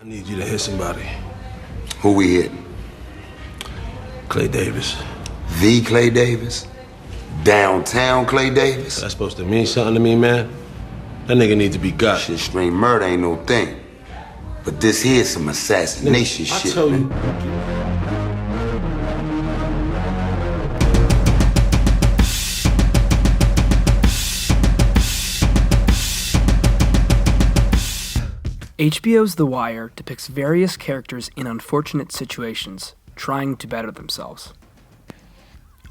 I need you to hit somebody. Who we hitting? Clay Davis. The Clay Davis? Downtown Clay Davis? That's supposed to mean something to me, man? That nigga need to be got. Shit, straight murder ain't no thing. But this here's some assassination nigga, shit, I told man. you. HBO's The Wire depicts various characters in unfortunate situations, trying to better themselves.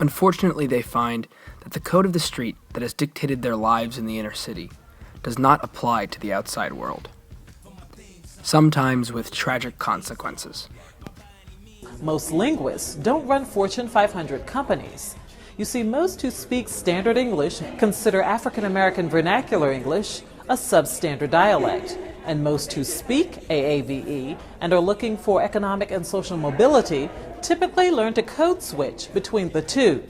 Unfortunately, they find that the code of the street that has dictated their lives in the inner city does not apply to the outside world, sometimes with tragic consequences. Most linguists don't run Fortune 500 companies. You see, most who speak standard English consider African American vernacular English a substandard dialect. And most who speak AAVE and are looking for economic and social mobility typically learn to code switch between the two.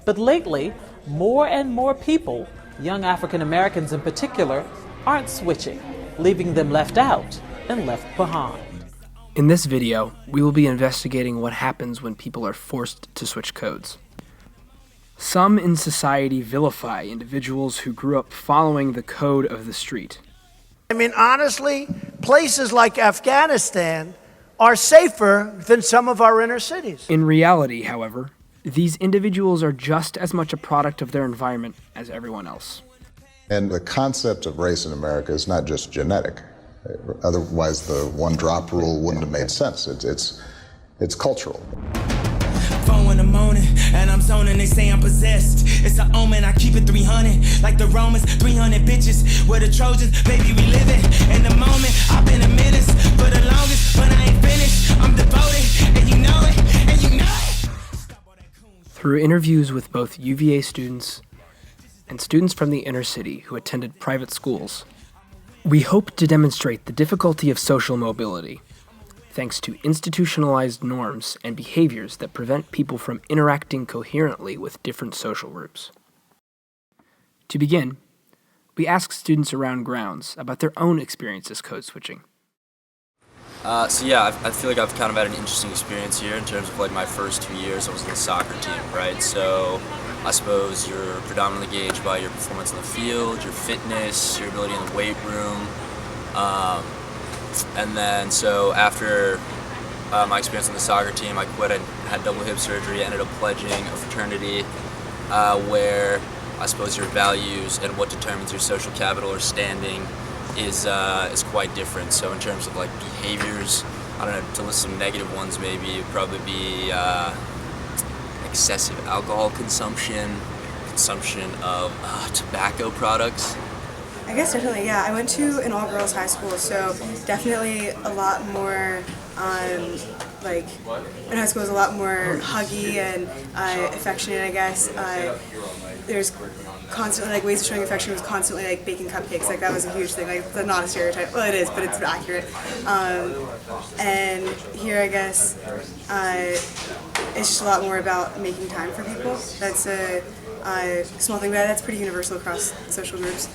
But lately, more and more people, young African Americans in particular, aren't switching, leaving them left out and left behind. In this video, we will be investigating what happens when people are forced to switch codes. Some in society vilify individuals who grew up following the code of the street. I mean, honestly, places like Afghanistan are safer than some of our inner cities. In reality, however, these individuals are just as much a product of their environment as everyone else. And the concept of race in America is not just genetic. Otherwise, the one-drop rule wouldn't have made sense. It's cultural. Phone in the morning, and I'm zoning, they say I'm possessed. It's an omen, I keep it 300, like the Romans, 300 bitches. We're the Trojans, baby, we living in the moment. I've been a menace for the longest, but I ain't finished. I'm devoted, and you know it, and you know it. Through interviews with both UVA students and students from the inner city who attended private schools, we hope to demonstrate the difficulty of social mobility, thanks to institutionalized norms and behaviors that prevent people from interacting coherently with different social groups. To begin, we ask students around grounds about their own experiences code switching. I feel like I've kind of had an interesting experience here in terms of like my first 2 years. I was in the soccer team, right? So I suppose you're predominantly gauged by your performance on the field, your fitness, your ability in the weight room. And then, so after my experience on the soccer team, I quit. I had double hip surgery, ended up pledging a fraternity where I suppose your values and what determines your social capital or standing is quite different. So in terms of like behaviors, I don't know, to list some negative ones maybe, it'd probably be excessive alcohol consumption of tobacco products. I guess definitely, yeah. I went to an all-girls high school, so definitely a lot more, in high school was a lot more huggy and affectionate, I guess. There's constantly, like, ways of showing affection was constantly, like, baking cupcakes. Like, that was a huge thing. Like, it's not a stereotype. Well, it is, but it's accurate. And here, I guess, it's just a lot more about making time for people. That's a small thing, but that's pretty universal across social groups.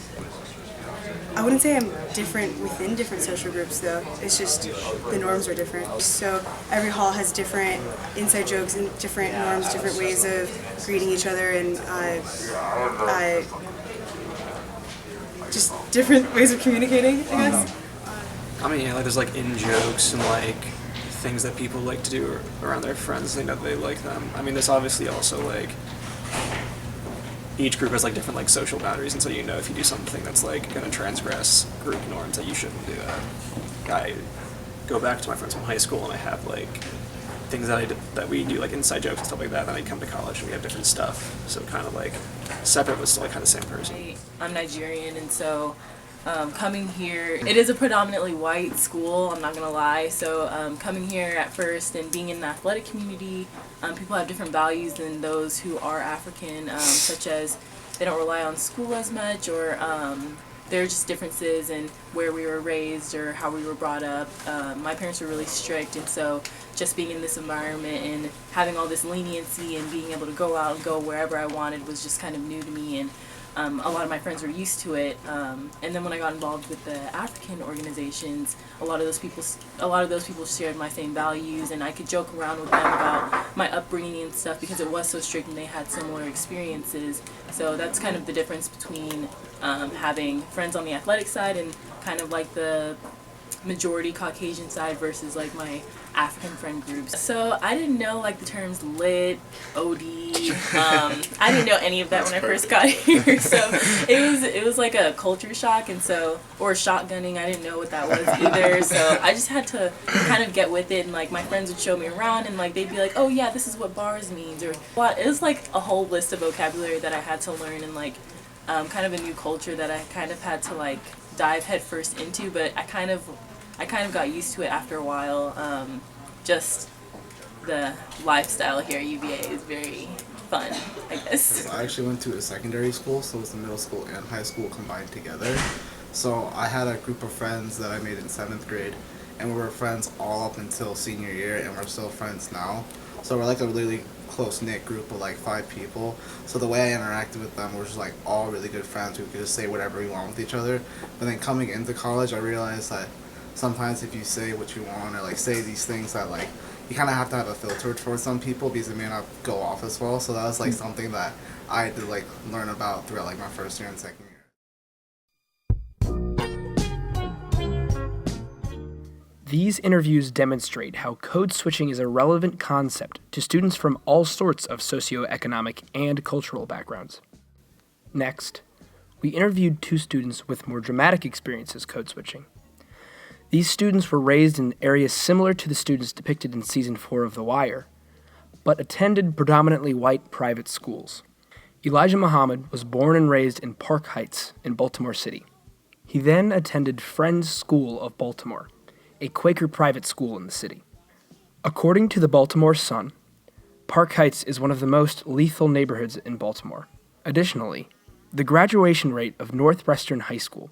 I wouldn't say I'm different within different social groups, though. It's just the norms are different. So every hall has different inside jokes and different norms, different ways of greeting each other, and just different ways of communicating, I guess. I mean, yeah, like there's like in jokes and like things that people like to do around their friends. They know they like them. I mean, there's obviously also like each group has like different like social boundaries, and so you know if you do something that's like going to transgress group norms that you shouldn't do that. I go back to my friends from high school and I have like things that we do like inside jokes and stuff like that. Then I come to college and we have different stuff, so kind of like separate but still like kind of same person. I'm Nigerian, and so coming here, it is a predominantly white school, I'm not gonna lie, so coming here at first and being in the athletic community, people have different values than those who are African, such as they don't rely on school as much, or there are just differences in where we were raised or how we were brought up. My parents were really strict, and so just being in this environment and having all this leniency and being able to go out and go wherever I wanted was just kind of new to me. And a lot of my friends were used to it. And then when I got involved with the African organizations, a lot of those people shared my same values, and I could joke around with them about my upbringing and stuff because it was so strict and they had similar experiences. So that's kind of the difference between having friends on the athletic side and kind of like the majority Caucasian side versus like my African friend groups. So I didn't know like the terms lit, OD. I didn't know any of that when I first got here. So it was like a culture shock, and so, or shotgunning, I didn't know what that was either. So I just had to kind of get with it, and like my friends would show me around and like they'd be like, oh yeah, this is what bars means, or what. It was like a whole list of vocabulary that I had to learn, and like kind of a new culture that I kind of had to like dive headfirst into, but I kind of got used to it after a while. Just the lifestyle here at UVA is very fun, I guess. I actually went to a secondary school, so it was the middle school and high school combined together. So I had a group of friends that I made in 7th grade, and we were friends all up until senior year, and we're still friends now. So we're like a really close-knit group of like 5 people. So the way I interacted with them, we're just like all really good friends. We could just say whatever we want with each other. But then coming into college, I realized that sometimes if you say what you want or like say these things that like you kind of have to have a filter for some people because it may not go off as well. So that was like something that I had to like learn about throughout like my first year and second year. These interviews demonstrate how code switching is a relevant concept to students from all sorts of socioeconomic and cultural backgrounds. Next, we interviewed 2 students with more dramatic experiences code switching. These students were raised in areas similar to the students depicted in Season 4 of The Wire, but attended predominantly white private schools. Elijah Muhammad was born and raised in Park Heights in Baltimore City. He then attended Friends School of Baltimore, a Quaker private school in the city. According to the Baltimore Sun, Park Heights is one of the most lethal neighborhoods in Baltimore. Additionally, the graduation rate of Northwestern High School,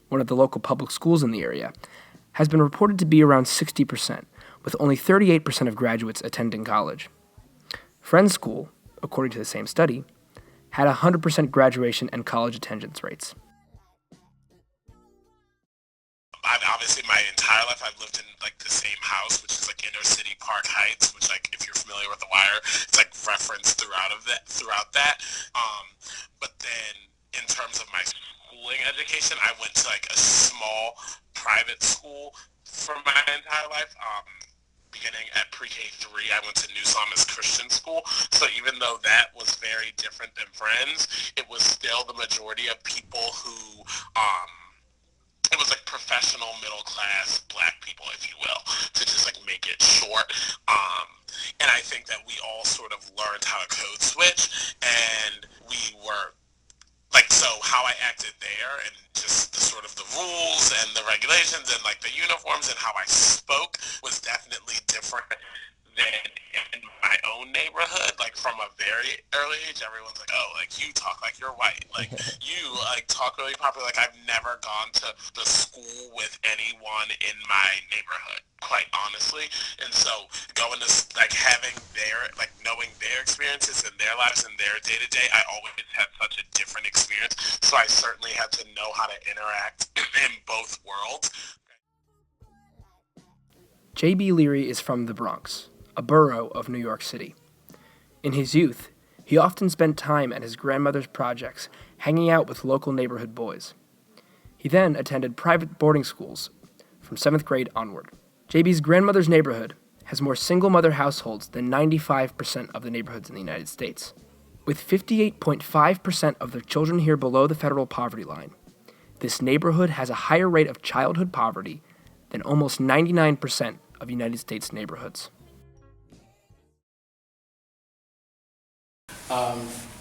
one of the local public schools in the area, has been reported to be around 60%, with only 38% of graduates attending college. Friends School, according to the same study, had 100% graduation and college attendance rates. Obviously, my entire life, I've lived in like the same house, which is like inner city Park Heights, which like if you're familiar with The Wire, it's like referenced throughout that. But then in terms of my schooling education, I went to like a small private school for my entire life. Beginning at pre-K3, I went to New Psalmist Christian School. So even though that was very different than Friends, it was still the majority of people who, it was like professional middle class black people, if you will, to just like make it short. And I think that we all sort of learned how to code switch, and we were like, so how I acted there and just the sort of the rules and the regulations and like the uniforms and how I spoke was definitely different than in my own neighborhood. Like from a very early age, everyone's like, oh, like you talk like you're white. Like you like talk really popular. Like I've never gone to the school with anyone in my neighborhood, quite honestly. And so going to like having their, like knowing their experiences and their lives and their day-to-day, I always had such a different experience. So I certainly had to know how to interact in both worlds. J.B. Leary is from the Bronx, a borough of New York City. In his youth, he often spent time at his grandmother's projects, hanging out with local neighborhood boys. He then attended private boarding schools from 7th grade onward. JB's grandmother's neighborhood has more single-mother households than 95% of the neighborhoods in the United States. With 58.5% of the children here below the federal poverty line, this neighborhood has a higher rate of childhood poverty than almost 99% of United States neighborhoods.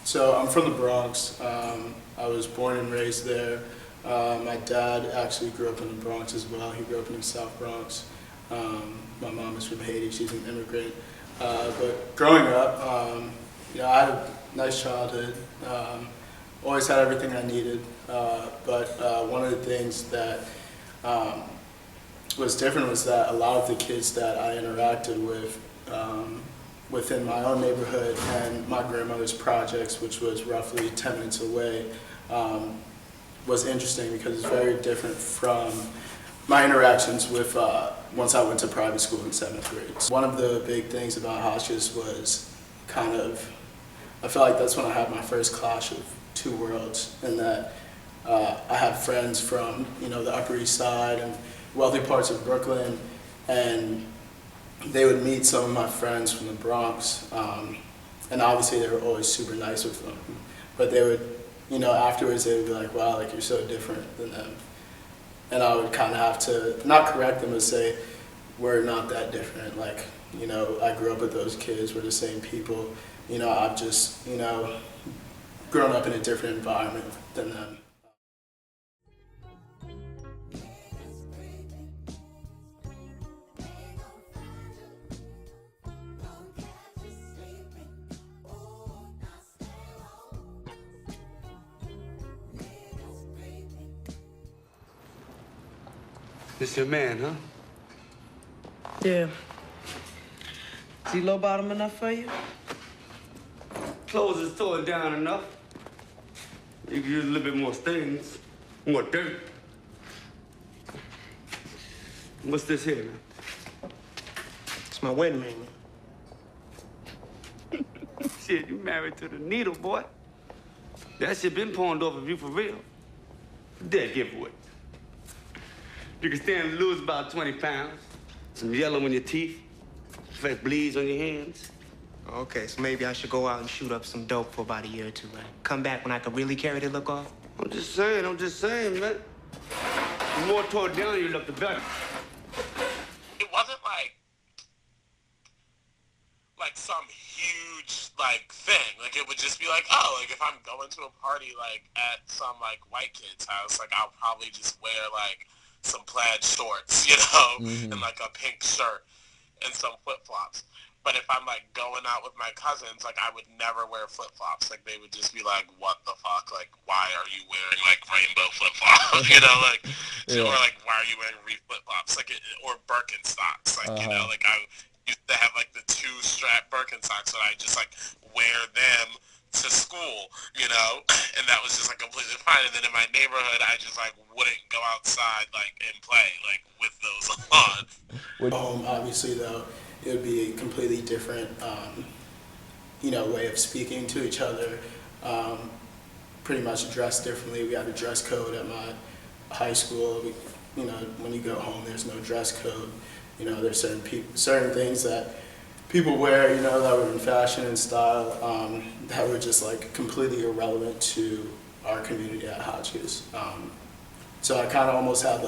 So I'm from the Bronx. I was born and raised there. My dad actually grew up in the Bronx as well. He grew up in the South Bronx. My mom is from Haiti. She's an immigrant. But growing up, I had a nice childhood. Always had everything I needed. But one of the things that was different was that a lot of the kids that I interacted with within my own neighborhood and my grandmother's projects, which was roughly 10 minutes away, was interesting because it's very different from my interactions with once I went to private school in 7th grade. One of the big things about Hotchkiss was kind of, I feel like that's when I had my first clash of two worlds, in that I had friends from, you know, the Upper East Side and wealthy parts of Brooklyn, and they would meet some of my friends from the Bronx, and obviously they were always super nice with them, but they would, you know, afterwards they would be like, wow, like, you're so different than them. And I would kind of have to, not correct them, but say, we're not that different. Like, you know, I grew up with those kids, we're the same people. You know, I've just, you know, grown up in a different environment than them. This your man, huh? Yeah. Is he low bottom enough for you? Clothes is torn down enough. You could use a little bit more stains, more dirt. What's this here, man? It's my wedding ring. Shit, you married to the needle, boy. That shit been pawned off of you for real. Dead giveaway. You can stand to lose about 20 pounds, some yellow in your teeth, fresh bleeds on your hands. Okay, so maybe I should go out and shoot up some dope for about a year or two, right? Come back when I can really carry the look off? I'm just saying, man. The more tore down you look, the better. It wasn't like some huge thing. Like, it would just be like, oh, like if I'm going to a party at some white kid's house, I'll probably just wear some plaid shorts, you know, and a pink shirt and some flip-flops. But if I'm going out with my cousins, I would never wear flip-flops. They would just be like, what the fuck? Why are you wearing rainbow flip-flops? You know, or why are you wearing reef flip-flops? Or Birkenstocks. You know, I used to have the 2-strap Birkenstocks, and I just wear them to school, you know, and that was just completely fine. And then in my neighborhood, I just wouldn't go outside and play with those on. Home, obviously, though, it would be a completely different, you know, way of speaking to each other. Pretty much dressed differently. We had a dress code at my high school. You know, when you go home, there's no dress code. You know, there's certain things that people wear, you know, that were in fashion and style, that were just completely irrelevant to our community at Hotchkiss. So I kind of almost had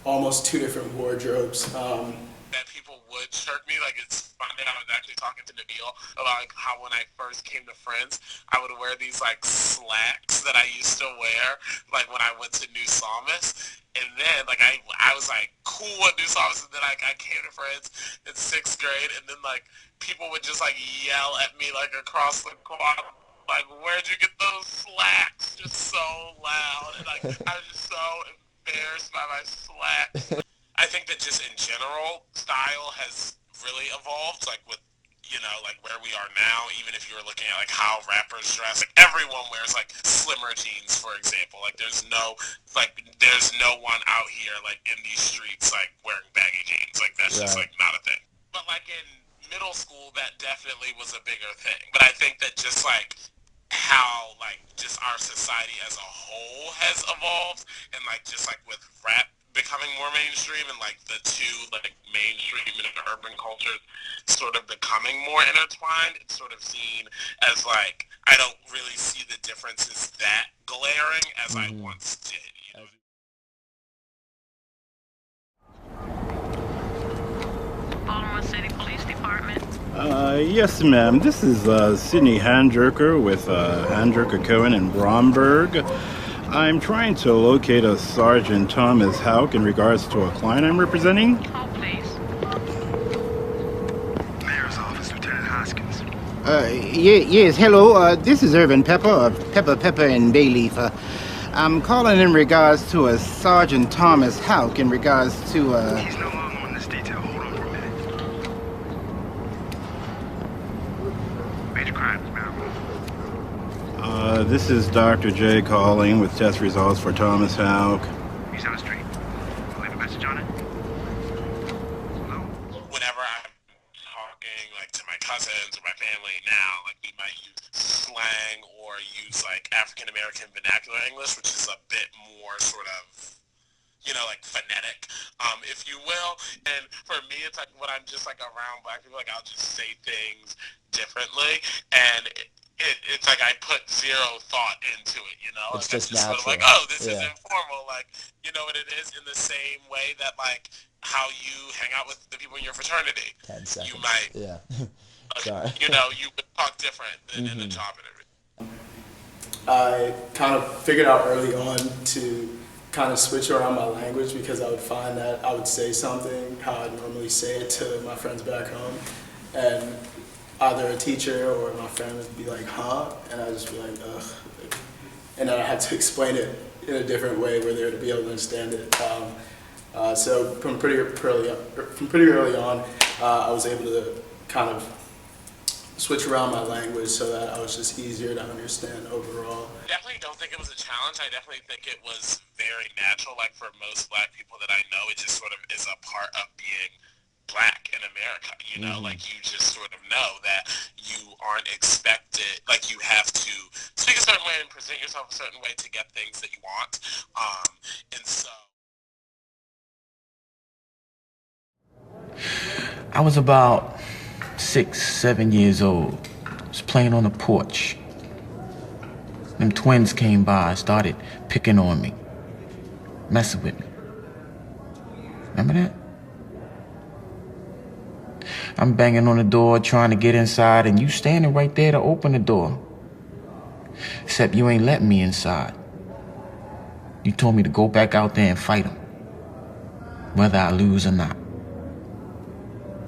almost 2 different wardrobes. That people would shirk me. It's funny, I was actually talking to Nabil about how when I first came to Friends, I would wear these slacks that I used to wear when I went to New Psalmist. And then I was cool at New Psalmist, and then I came to Friends in 6th grade, and then people would just yell at me across the quad, where'd you get those slacks? Just so loud, and I was just so embarrassed by my slacks. I think that just in general, style has really evolved, with, you know, where we are now. Even if you were looking at how rappers dress, everyone wears slimmer jeans, for example. There's no one out here in these streets wearing baggy jeans. That's just not a thing. But in middle school, that definitely was a bigger thing. But I think that just how just our society as a whole has evolved, and just with rap becoming more mainstream, and the two mainstream and urban cultures sort of becoming more intertwined, it's sort of seen as I don't really see the differences that glaring as I once did. You know? Baltimore City Police Department. Yes, ma'am. This is Sidney Handjerker with Handjerker Cohen in Bromberg. I'm trying to locate a Sergeant Thomas Houck in regards to a client I'm representing. Oh, please. Mayor's office, Lieutenant Hoskins. Yes, hello. This is Irvin Pepper of Pepper and Bayleaf. I'm calling in regards to a Sergeant Thomas Houck in regards to He's no longer on this detail. Hold on for a minute. Major crimes, ma'am. This is Dr. J calling with test results for Thomas Houck. He's on the street. Leave a message on it. Whenever I'm talking like to my cousins or my family now, like we might use slang or use like African American vernacular English, which is a bit more sort of, you know, like phonetic, if you will. And for me, it's like when I'm just like around black people, like I'll just say things differently, and it's like I put zero thought into it, you know? It's like, just sort of like, natural. oh, this is informal, like, you know what it is, in the same way that like how you hang out with the people in your fraternity. 10 seconds. You might, Yeah. Sorry. you know, you would talk different than in the job and everything. I kind of figured out early on to kind of switch around my language because I would find that I would say something how I normally say it to my friends back home, and either a teacher or my friend would be like, huh? And I'd just be like, ugh. And then I had to explain it in a different way where they would be able to understand it. So from pretty early on, I was able to kind of switch around my language so that I was just easier to understand overall. I definitely don't think it was a challenge. I definitely think it was very natural. Like for most black people that I know, it just sort of is a part of being black in America, you know, like you just sort of know that you aren't expected, like you have to speak a certain way and present yourself a certain way to get things that you want. And so I was about 6, 7 years old. I was playing on the porch. Them twins came by, started picking on me, messing with me. Remember that? I'm banging on the door, trying to get inside, and you standing right there to open the door. Except you ain't letting me inside. You told me to go back out there and fight them, whether I lose or not.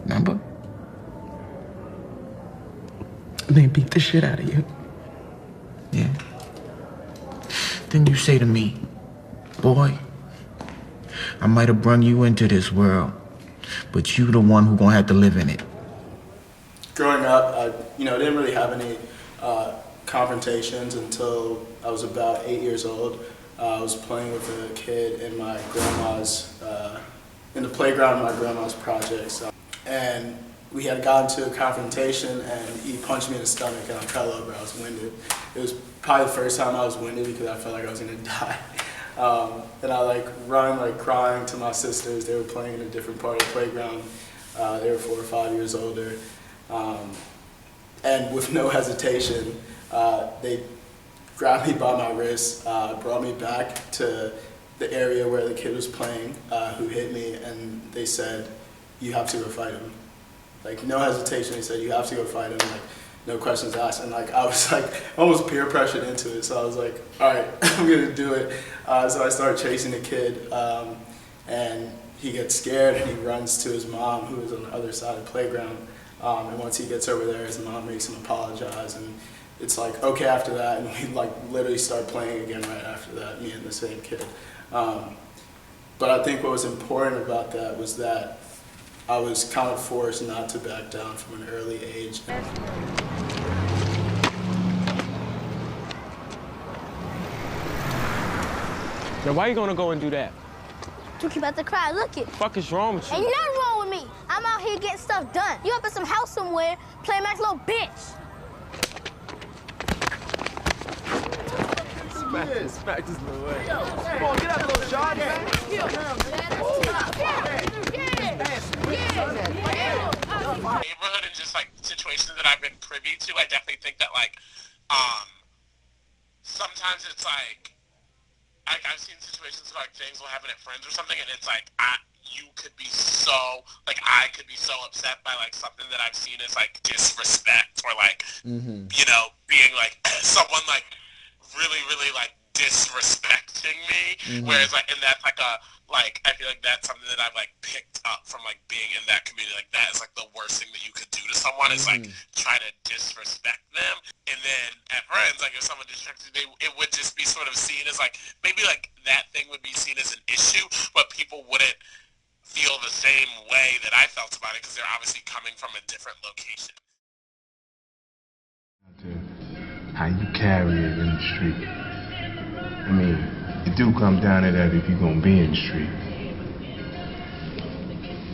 Remember? They beat the shit out of you. Yeah. Then you say to me, boy, I might have brung you into this world, but you the one who gonna have to live in it. Growing up, I didn't really have any confrontations until I was about 8 years old. I was playing with a kid in my grandma's, in the playground of my grandma's projects. And we had gotten to a confrontation and he punched me in the stomach and I fell over. I was winded. It was probably the first time I was winded because I felt like I was gonna die. And I run crying to my sisters. They were playing in a different part of the playground. They were 4 or 5 years older. And with no hesitation, they grabbed me by my wrist, brought me back to the area where the kid was playing, who hit me, and they said, you have to go fight him. No hesitation, they said, you have to go fight him. No questions asked. And I was almost peer pressured into it. So I was like, all right, I'm gonna do it. So I started chasing the kid, and he gets scared and he runs to his mom, who is on the other side of the playground. And once he gets over there, his mom makes him apologize. And it's okay after that, and we literally start playing again right after that, me and the same kid. But I think what was important about that was that I was kind of forced not to back down from an early age. Now why you gonna go and do that? Dookie about to cry, look it. Fuck is wrong with you? Ain't nothing wrong with me. I'm out here getting stuff done. You up in some house somewhere playing Max little bitch. Smack this little way. Come on, get out, little John, man. Neighborhood and just situations that I've been privy to, I definitely think that sometimes it's I've seen situations where things will happen at friends or something, and it's you could be so I could be so upset by something that I've seen as disrespect or you know, being someone really disrespecting me, whereas and that's I feel like that's something that I've picked up from being in that community. That is the worst thing that you could do to someone is try to disrespect them. And then at friends, if someone disrespects you, it would just be sort of seen as maybe that thing would be seen as an issue, but people wouldn't feel the same way that I felt about it because they're obviously coming from a different location. How you carry it in the street. I mean, it do come down to that if you're gonna be in the street.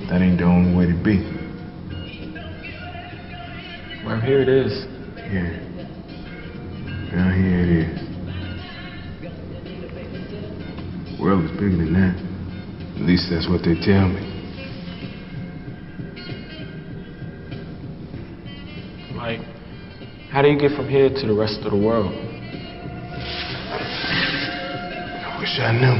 That ain't the only way to be. Well, here it is. Yeah. Now here it is. The world is bigger than that. At least that's what they tell me. Like, how do you get from here to the rest of the world? I wish I knew.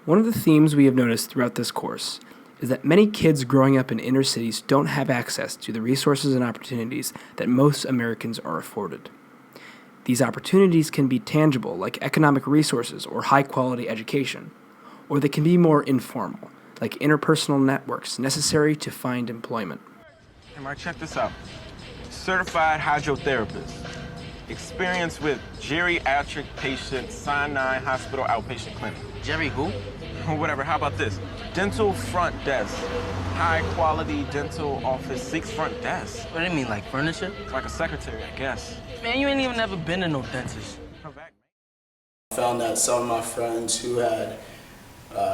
One of the themes we have noticed throughout this course is that many kids growing up in inner cities don't have access to the resources and opportunities that most Americans are afforded. These opportunities can be tangible, like economic resources or high-quality education, or they can be more informal, like interpersonal networks necessary to find employment. Hey, Mark, check this out. Certified hydrotherapist. Experience with geriatric patient, Sinai Hospital outpatient clinic. Jerry who? Whatever, how about this? Dental front desk. High quality dental office, 6 front desks. What do you mean, like furniture? Like a secretary, I guess. Man, you ain't even never been to no dentist. I found that some of my friends who had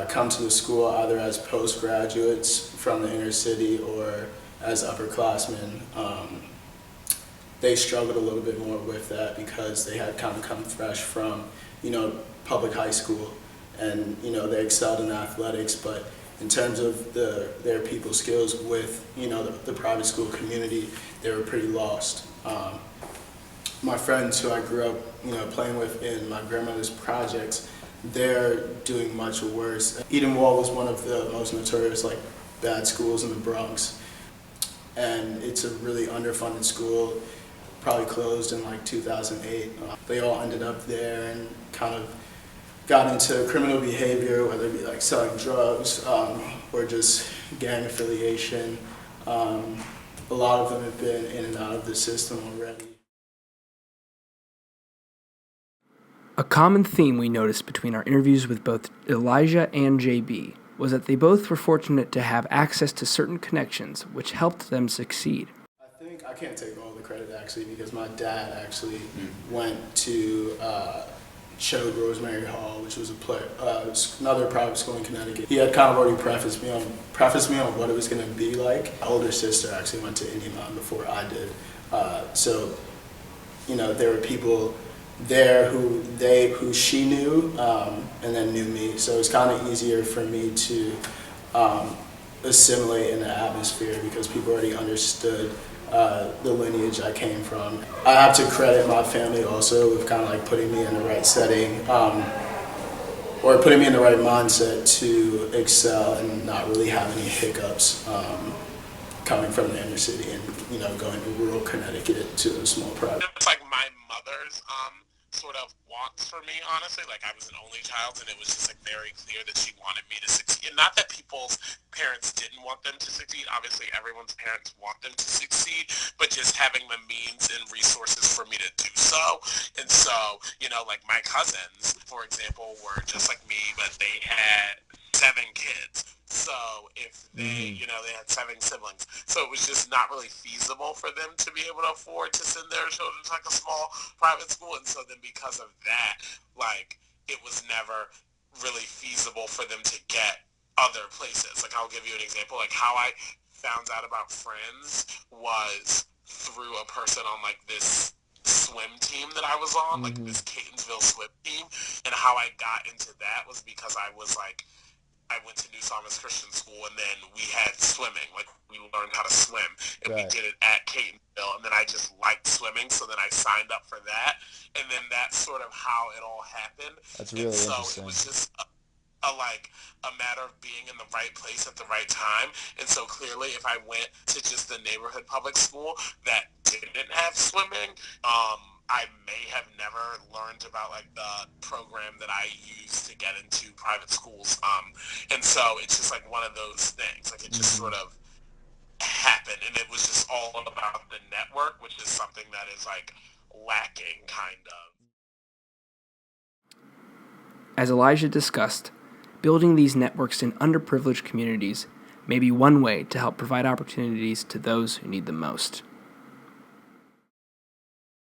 come to the school either as postgraduates from the inner city or as upperclassmen, they struggled a little bit more with that because they had kind of come fresh from, public high school, and they excelled in athletics, but in terms of their people skills with the private school community, they were pretty lost. My friends who I grew up playing with in my grandmother's projects, they're doing much worse. Edenwald was one of the most notorious bad schools in the Bronx, and it's a really underfunded school. Probably closed in 2008. They all ended up there and kind of got into criminal behavior, whether it be selling drugs or just gang affiliation. A lot of them have been in and out of the system already. A common theme we noticed between our interviews with both Elijah and JB was that they both were fortunate to have access to certain connections which helped them succeed. I can't take all the credit actually because my dad actually went to Chogue Rosemary Hall, which was another private school in Connecticut. He had kind of already prefaced me on what it was going to be like. My older sister actually went to Indian Mountain before I did, so there were people there who she knew and then knew me, so it was kind of easier for me to assimilate in the atmosphere because people already understood the lineage I came from. I have to credit my family also with kind of putting me in the right setting or putting me in the right mindset to excel and not really have any hiccups coming from the inner city and going to rural Connecticut to a small private. It's like my mother's sort of wants for me, honestly. I was an only child, and it was just very clear that she wanted me to succeed. And not that people's parents didn't want them to succeed. Obviously, everyone's parents want them to succeed, but just having the means and resources for me to do so. And so, my cousins, for example, were just like me, but they had 7 kids. So if they, they had 7 siblings. So it was just not really feasible for them to be able to afford to send their children to a small private school. And so then because of that, it was never really feasible for them to get other places. I'll give you an example. How I found out about Friends was through a person on this swim team that I was on, this Catonsville swim team. And how I got into that was because I went to New Psalmist Christian School, and then we had swimming. We learned how to swim, and we did it at Catonsville, and then I just liked swimming, so then I signed up for that, and then that's sort of how it all happened. That's really interesting. So it was just a matter of being in the right place at the right time. And so clearly, if I went to just the neighborhood public school that didn't have swimming, I may have never learned about the program that I use to get into private schools. And so it's just one of those things. It just sort of happened, and it was just all about the network, which is something that is lacking kind of. As Elijah discussed, building these networks in underprivileged communities may be one way to help provide opportunities to those who need them most.